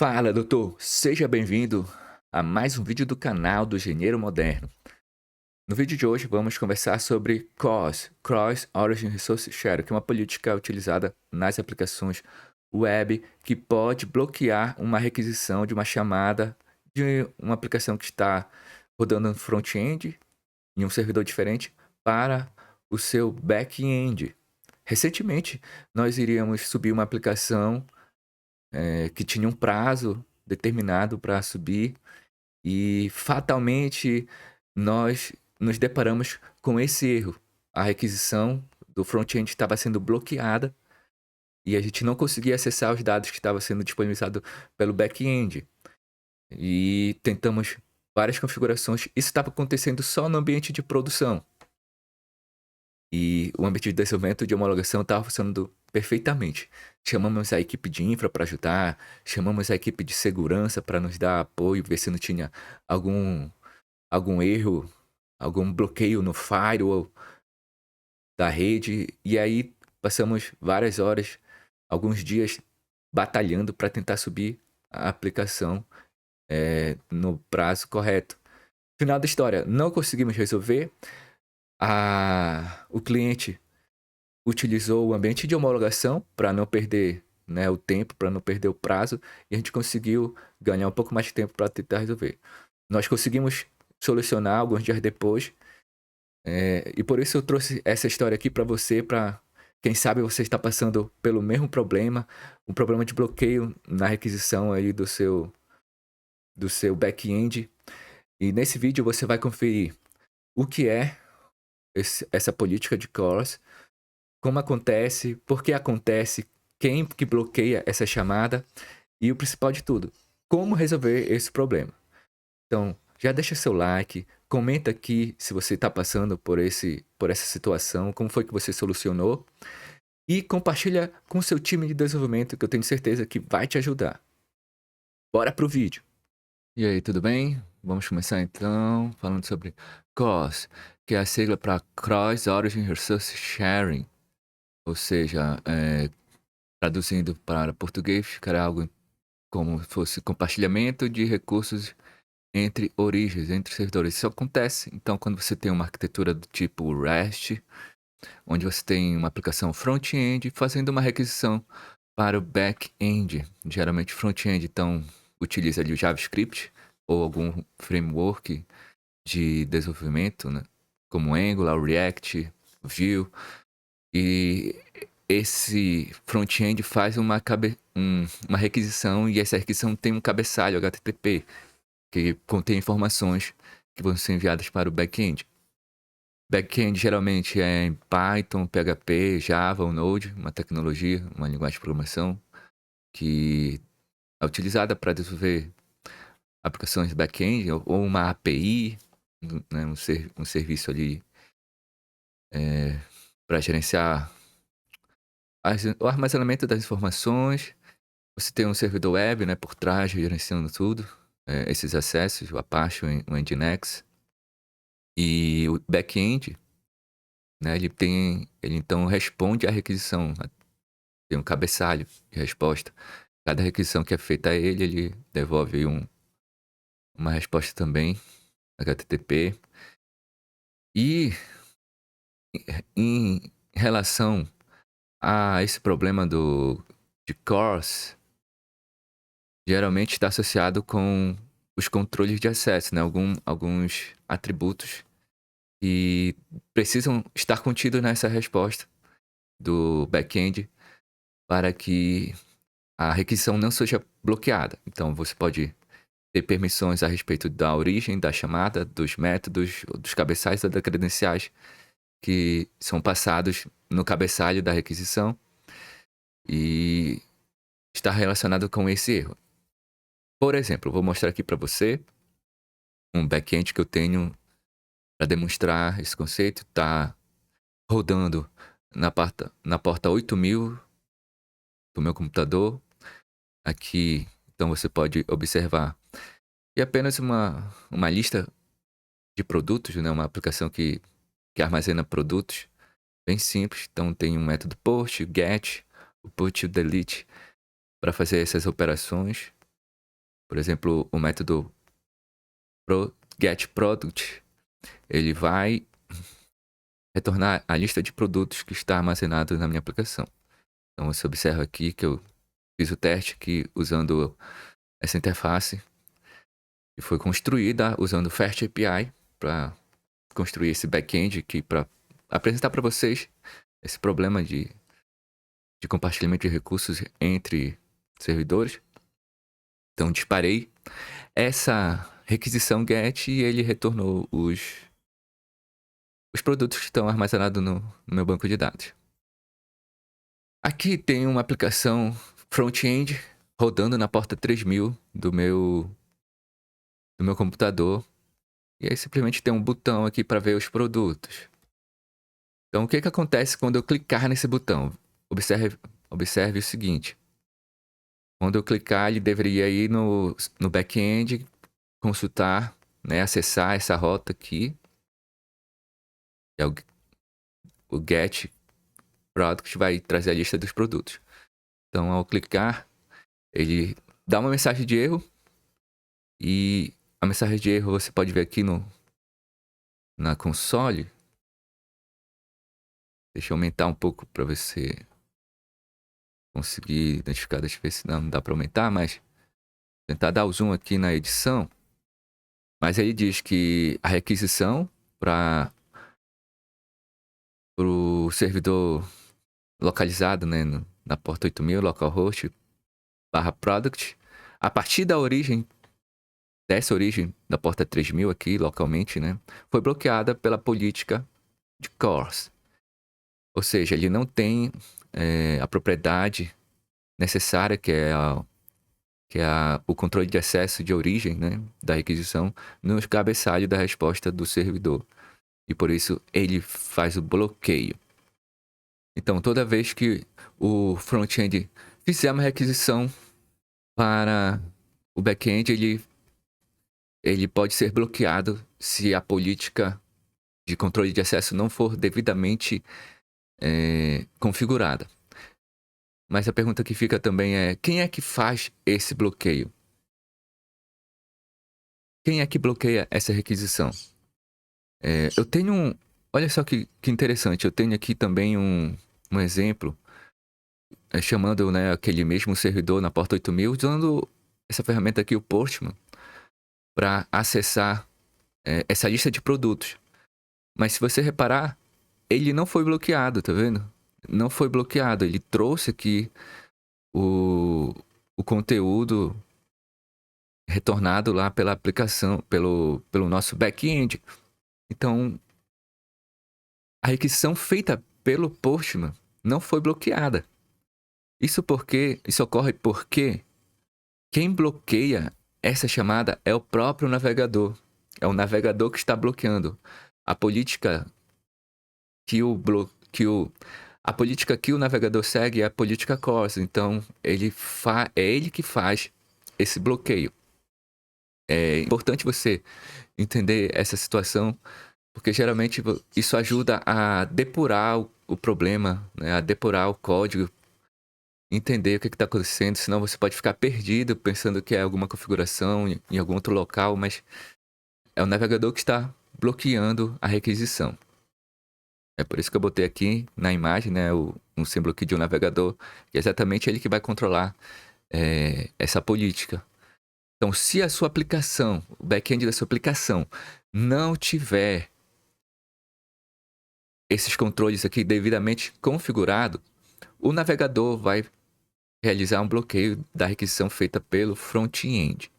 Fala, doutor! Seja bem-vindo a mais um vídeo do canal do Engenheiro Moderno. No vídeo de hoje vamos conversar sobre CORS, Cross Origin Resource Sharing, que é uma política utilizada nas aplicações web que pode bloquear uma requisição de uma chamada de uma aplicação que está rodando no front-end em um servidor diferente para o seu back-end. Recentemente, nós iríamos subir uma aplicação que tinha um prazo determinado para subir e fatalmente nós nos deparamos com esse erro. A requisição do front-end estava sendo bloqueada e a gente não conseguia acessar os dados que estavam sendo disponibilizados pelo back-end. E tentamos várias configurações. Isso estava acontecendo só no ambiente de produção. E o ambiente de desenvolvimento de homologação estava funcionando perfeitamente. Chamamos a equipe de infra para ajudar, chamamos a equipe de segurança para nos dar apoio, ver se não tinha algum, algum erro, algum bloqueio no firewall da rede. E aí passamos várias horas, alguns dias, batalhando para tentar subir a aplicação no prazo correto. Final da história, não conseguimos resolver. O cliente utilizou o ambiente de homologação para não perder, né, o tempo, para não perder o prazo, e a gente conseguiu ganhar um pouco mais de tempo para tentar resolver. Nós conseguimos solucionar alguns dias depois, e por isso eu trouxe essa história aqui para você, para quem sabe você está passando pelo mesmo problema, um problema de bloqueio na requisição aí do seu back-end. E nesse vídeo você vai conferir o que é essa política de CORS, como acontece, por que acontece, quem que bloqueia essa chamada e o principal de tudo, como resolver esse problema. Então, já deixa seu like, comenta aqui se você está passando por essa situação, como foi que você solucionou e compartilha com seu time de desenvolvimento que eu tenho certeza que vai te ajudar. Bora pro vídeo! E aí, tudo bem? Vamos começar então falando sobre CORS, que é a sigla para Cross Origin Resource Sharing. Ou seja, traduzindo para português, ficará algo como se fosse compartilhamento de recursos entre origens, entre servidores. Isso acontece, então, quando você tem uma arquitetura do tipo REST, onde você tem uma aplicação front-end fazendo uma requisição para o back-end. Geralmente front-end, então, utiliza ali o JavaScript ou algum framework de desenvolvimento, né? Como Angular, React, Vue. E esse front-end faz uma requisição e essa requisição tem um cabeçalho HTTP que contém informações que vão ser enviadas para o back-end. Back-end geralmente é em Python, PHP, Java ou Node, uma tecnologia, uma linguagem de programação que é utilizada para desenvolver aplicações back-end ou uma API, né, um serviço ali para gerenciar o armazenamento das informações. Você tem um servidor web, né, por trás, gerenciando tudo, esses acessos, o Apache, o Nginx. E o back-end, né, ele então responde à requisição, né, tem um cabeçalho de resposta. Cada requisição que é feita a ele devolve aí uma resposta também, HTTP. E em relação a esse problema de CORS, geralmente está associado com os controles de acesso, né? Alguns atributos que precisam estar contidos nessa resposta do back-end para que a requisição não seja bloqueada. Então, você pode ter permissões a respeito da origem da chamada, dos métodos, dos cabeçalhos ou das credenciais que são passados no cabeçalho da requisição e está relacionado com esse erro. Por exemplo, eu vou mostrar aqui para você um back-end que eu tenho para demonstrar esse conceito. Está rodando na porta 8000 do meu computador. Aqui, então, você pode observar. E apenas uma lista de produtos, né? Uma aplicação que armazena produtos, bem simples. Então, tem um método post, get, o put e o delete para fazer essas operações. Por exemplo, o método getProduct, ele vai retornar a lista de produtos que está armazenado na minha aplicação. Então você observa aqui que eu fiz o teste aqui usando essa interface que foi construída usando o Fast API para construir esse back-end aqui para apresentar para vocês esse problema de compartilhamento de recursos entre servidores. Então disparei essa requisição GET e ele retornou os produtos que estão armazenados no meu banco de dados. Aqui tem uma aplicação front-end rodando na porta 3000 do meu computador. E aí simplesmente tem um botão aqui para ver os produtos. Então o que acontece quando eu clicar nesse botão? Observe o seguinte. Quando eu clicar, ele deveria ir no back-end, consultar, né, acessar essa rota aqui. Que é o get product vai trazer a lista dos produtos. Então ao clicar, ele dá uma mensagem de erro. E a mensagem de erro você pode ver aqui na console. Deixa eu aumentar um pouco para você conseguir identificar. Deixa eu ver se não dá para aumentar, mas tentar dar o zoom aqui na edição. Mas ele diz que a requisição para o servidor localizado, né, na porta 8000, localhost /product, a partir da origem, dessa origem da porta 3000 aqui, localmente, né, foi bloqueada pela política de CORS. Ou seja, ele não tem a propriedade necessária, que é o controle de acesso de origem, né, da requisição, no cabeçalho da resposta do servidor. E por isso ele faz o bloqueio. Então, toda vez que o front-end fizer uma requisição para o back-end, ele pode ser bloqueado se a política de controle de acesso não for devidamente configurada. Mas a pergunta que fica também é: quem é que faz esse bloqueio? Quem é que bloqueia essa requisição? Eu tenho olha só que interessante, eu tenho aqui também um exemplo, chamando, né, aquele mesmo servidor na porta 8000, usando essa ferramenta aqui, o Postman, para acessar essa lista de produtos. Mas se você reparar, ele não foi bloqueado, tá vendo? Não foi bloqueado, ele trouxe aqui o conteúdo retornado lá pela aplicação, pelo nosso back-end. Então, a requisição feita pelo Postman não foi bloqueada. Isso ocorre porque quem bloqueia essa chamada é o próprio navegador. É o navegador que está bloqueando. A política a política que o navegador segue é a política CORS. Então, é ele que faz esse bloqueio. É importante você entender essa situação, porque geralmente isso ajuda a depurar o problema, né? A depurar o código, entender o que está acontecendo, senão você pode ficar perdido pensando que é alguma configuração em algum outro local, mas é o navegador que está bloqueando a requisição. É por isso que eu botei aqui na imagem, né, um símbolo aqui de um navegador, que é exatamente ele que vai controlar essa política. Então, se a sua aplicação, o back-end da sua aplicação, não tiver esses controles aqui devidamente configurado, o navegador vai realizar um bloqueio da requisição feita pelo front-end.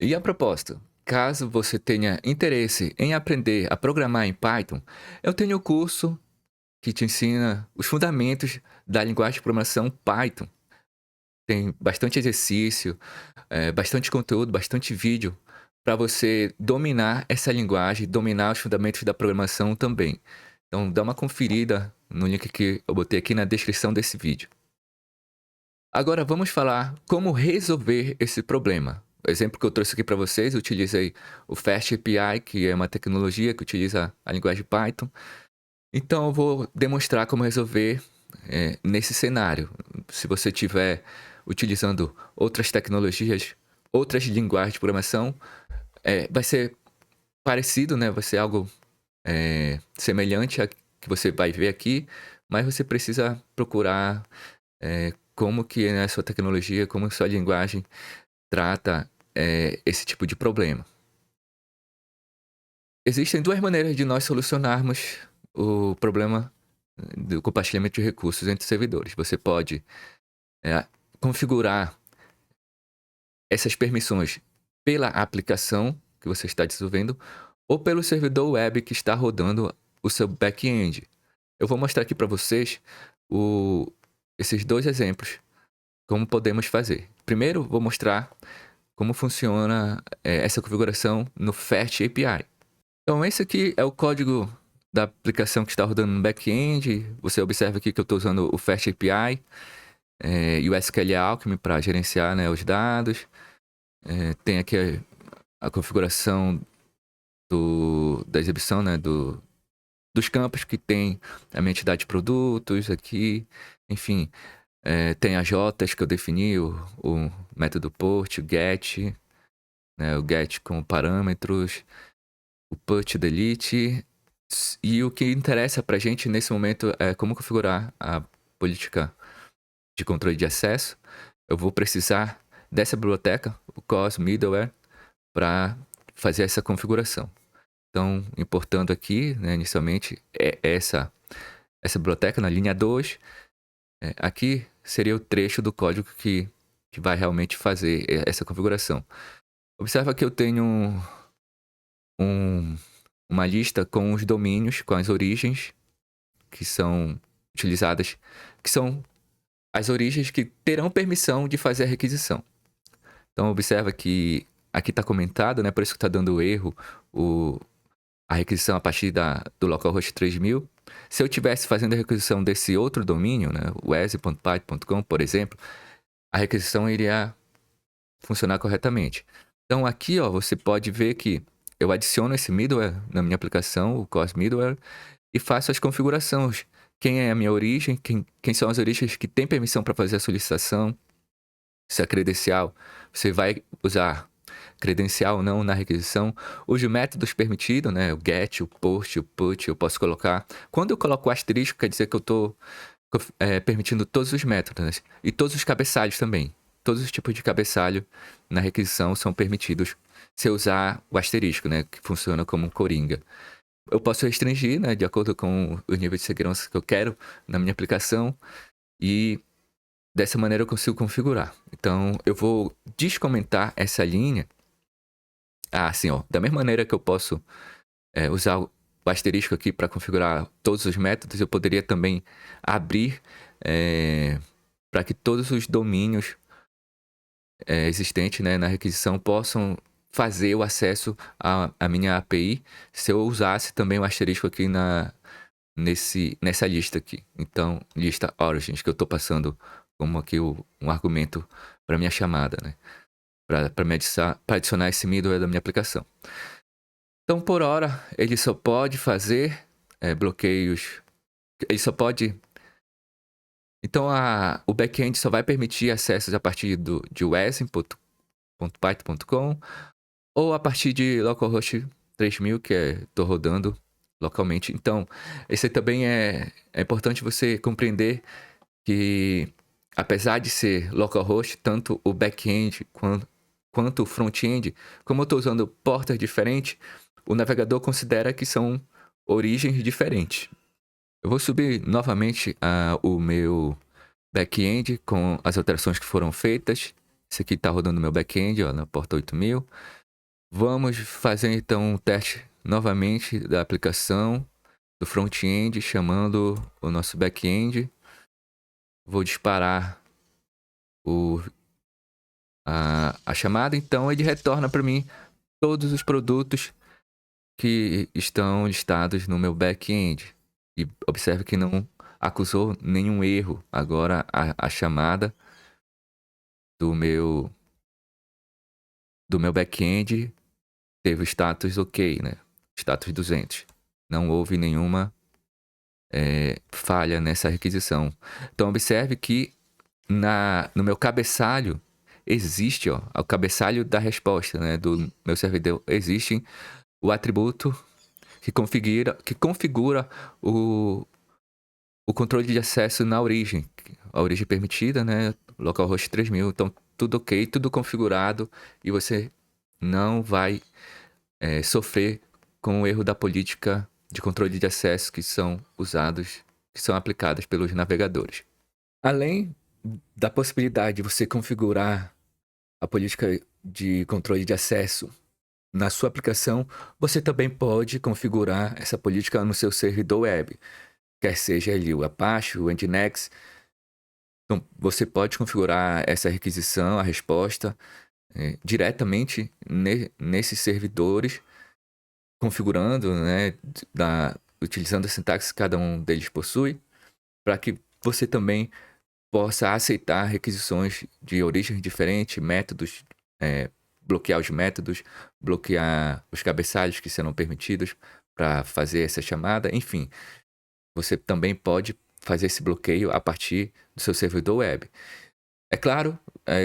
E a propósito, caso você tenha interesse em aprender a programar em Python, eu tenho o curso que te ensina os fundamentos da linguagem de programação Python. Tem bastante exercício, bastante conteúdo, bastante vídeo para você dominar essa linguagem, dominar os fundamentos da programação também. Então dá uma conferida no link que eu botei aqui na descrição desse vídeo. Agora vamos falar como resolver esse problema. O exemplo que eu trouxe aqui para vocês, eu utilizei o Fast API, que é uma tecnologia que utiliza a linguagem Python. Então eu vou demonstrar como resolver nesse cenário. Se você estiver utilizando outras tecnologias, outras linguagens de programação, vai ser parecido, né? Vai ser algo semelhante a que você vai ver aqui, mas você precisa procurar como que a sua tecnologia, como a sua linguagem trata esse tipo de problema. Existem duas maneiras de nós solucionarmos o problema do compartilhamento de recursos entre servidores. Você pode configurar essas permissões pela aplicação que você está desenvolvendo ou pelo servidor web que está rodando o seu back-end. Eu vou mostrar aqui para vocês esses dois exemplos, como podemos fazer. Primeiro, vou mostrar como funciona essa configuração no Fast API. Então, esse aqui é o código da aplicação que está rodando no back-end. Você observa aqui que eu estou usando o Fast API e o SQL Alchemy para gerenciar, né, os dados. Tem aqui a configuração da exibição, né, dos campos que tem a minha entidade de produtos aqui. Enfim, tem as jotas que eu defini, o método port, o get, né, o get com parâmetros, o put, delete. E o que interessa pra gente nesse momento é como configurar a política de controle de acesso. Eu vou precisar dessa biblioteca, o COS Middleware, para fazer essa configuração. Então, importando aqui, né, inicialmente, essa biblioteca na linha 2. Aqui seria o trecho do código que vai realmente fazer essa configuração. Observa que eu tenho uma lista com os domínios, com as origens que são utilizadas, que são as origens que terão permissão de fazer a requisição. Então, observa que aqui está comentado, né, por isso que está dando erro a requisição a partir do localhost 3000. Se eu estivesse fazendo a requisição desse outro domínio, né, o ese.python.com, por exemplo, a requisição iria funcionar corretamente. Então aqui, ó, você pode ver que eu adiciono esse middleware na minha aplicação, o COS Middleware, e faço as configurações. Quem é a minha origem, quem são as origens que têm permissão para fazer a solicitação, se é credencial, você vai usar credencial ou não na requisição, os métodos permitidos, né, o get, o post, o put, eu posso colocar. Quando eu coloco o asterisco, quer dizer que eu estou permitindo todos os métodos, né? E todos os cabeçalhos também. Todos os tipos de cabeçalho na requisição são permitidos se eu usar o asterisco, né, que funciona como um coringa. Eu posso restringir, né, de acordo com o nível de segurança que eu quero na minha aplicação, e dessa maneira eu consigo configurar. Então, eu vou descomentar essa linha. Assim, ó, da mesma maneira que eu posso usar o asterisco aqui para configurar todos os métodos, eu poderia também abrir para que todos os domínios existentes, né, na requisição possam fazer o acesso à minha API se eu usasse também o asterisco aqui nessa lista aqui. Então, lista origins, que eu estou passando como aqui um argumento para minha chamada, né? Para adicionar esse middleware da minha aplicação. Então, por hora, ele só pode fazer bloqueios. Ele só pode. Então, o back-end só vai permitir acessos a partir de wesm.python.com ou a partir de localhost 3000, que estou rodando localmente. Então, esse também é importante você compreender que, apesar de ser localhost, tanto o back-end quanto o front-end, como eu estou usando portas diferentes, o navegador considera que são origens diferentes. Eu vou subir novamente o meu back-end com as alterações que foram feitas. Esse aqui está rodando o meu back-end, na porta 8000. Vamos fazer então um teste novamente da aplicação do front-end, chamando o nosso back-end. Vou disparar a chamada, então ele retorna para mim todos os produtos que estão listados no meu back-end. E observe que não acusou nenhum erro. Agora a chamada do meu back-end teve o status ok, né? Status 200. Não houve nenhuma falha nessa requisição. Então observe que no meu cabeçalho existe, ó, o cabeçalho da resposta, né, do meu servidor, existe o atributo que configura o controle de acesso na origem. A origem permitida, né, localhost 3000, então tudo ok, tudo configurado, e você não vai sofrer com o erro da política de controle de acesso que são aplicadas pelos navegadores. Além da possibilidade de você configurar a política de controle de acesso na sua aplicação, você também pode configurar essa política no seu servidor web, quer seja ali o Apache, o Nginx. Então, você pode configurar essa requisição, a resposta, diretamente nesses servidores, configurando, né, utilizando a sintaxe que cada um deles possui, para que você também possa aceitar requisições de origens diferentes, métodos, bloquear os métodos, bloquear os cabeçalhos que serão permitidos para fazer essa chamada. Enfim, você também pode fazer esse bloqueio a partir do seu servidor web. É claro,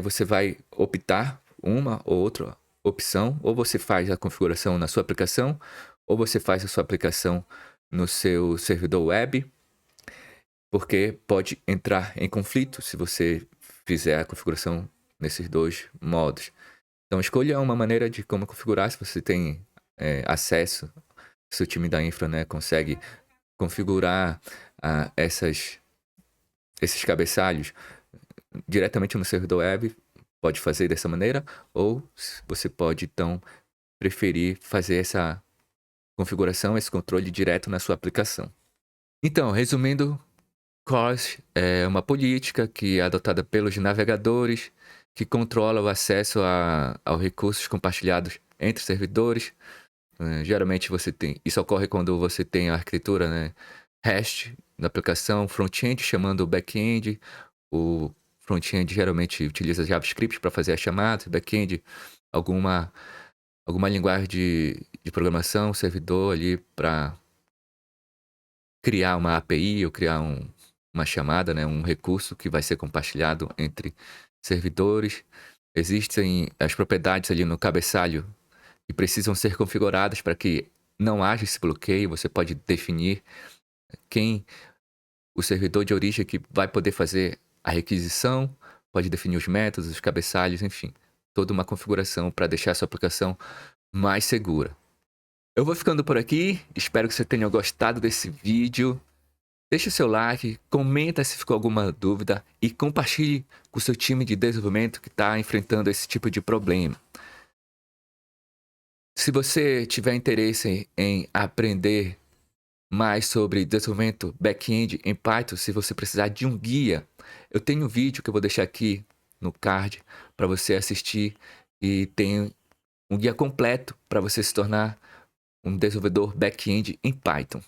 você vai optar uma ou outra opção, ou você faz a configuração na sua aplicação, ou você faz a sua aplicação no seu servidor web, porque pode entrar em conflito se você fizer a configuração nesses dois modos. Então, escolha uma maneira de como configurar, se você tem acesso, se o time da infra, né, consegue configurar esses cabeçalhos diretamente no servidor web, pode fazer dessa maneira, ou você pode, então, preferir fazer essa configuração, esse controle direto na sua aplicação. Então, resumindo, CORS é uma política que é adotada pelos navegadores, que controla o acesso aos recursos compartilhados entre servidores. Geralmente isso ocorre quando você tem a arquitetura, né, REST da aplicação, front-end chamando o back-end. O front-end geralmente utiliza JavaScript para fazer as chamadas, back-end alguma linguagem de programação, servidor ali para criar uma API ou criar uma chamada, né, um recurso que vai ser compartilhado entre servidores. Existem as propriedades ali no cabeçalho que precisam ser configuradas para que não haja esse bloqueio. Você pode definir o servidor de origem que vai poder fazer a requisição, pode definir os métodos, os cabeçalhos, enfim, toda uma configuração para deixar a sua aplicação mais segura. Eu vou ficando por aqui, espero que você tenha gostado desse vídeo. Deixe o seu like, comenta se ficou alguma dúvida e compartilhe com o seu time de desenvolvimento que está enfrentando esse tipo de problema. Se você tiver interesse em aprender mais sobre desenvolvimento back-end em Python, se você precisar de um guia, eu tenho um vídeo que eu vou deixar aqui no card para você assistir, e tem um guia completo para você se tornar um desenvolvedor back-end em Python.